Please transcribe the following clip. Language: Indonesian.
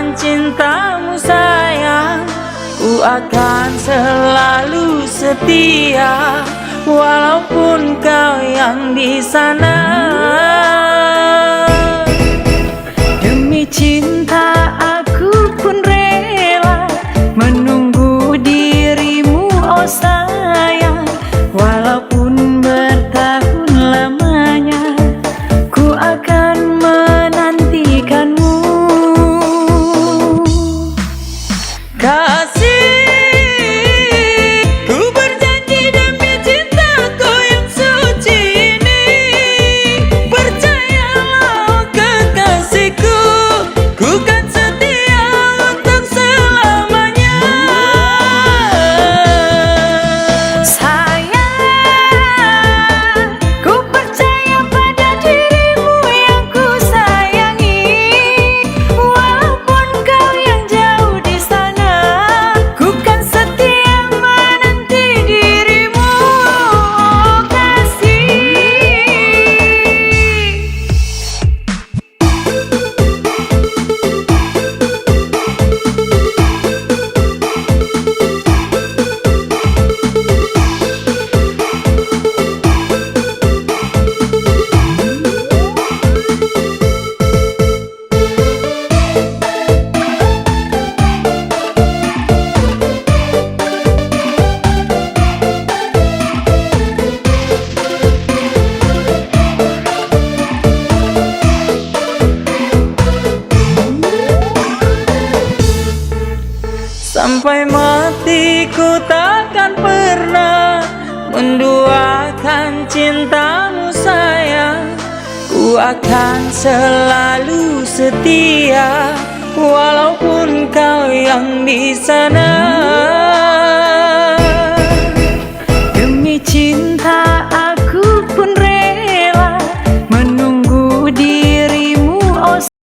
mendoakan cintamu sayang. Ku akan selalu setia walaupun kau yang di sana. Demi cinta aku pun rela menunggu dirimu oh sayang. Walaupun bertahun lamanya ku akan menantikanmu. Kasih, ku berjanji demi cintaku yang suci ini. Percayalah kekasihku, ku kan setia untuk selamanya. Sayang, ku percaya pada dirimu yang ku sayangi. Walaupun kau yang jauh di sana, ku kan setia menanti dirimu oh kasih. Sampai mati ku takkan pernah menduakan cintamu sayang. Ku akan selalu setia walaupun kau yang di sana.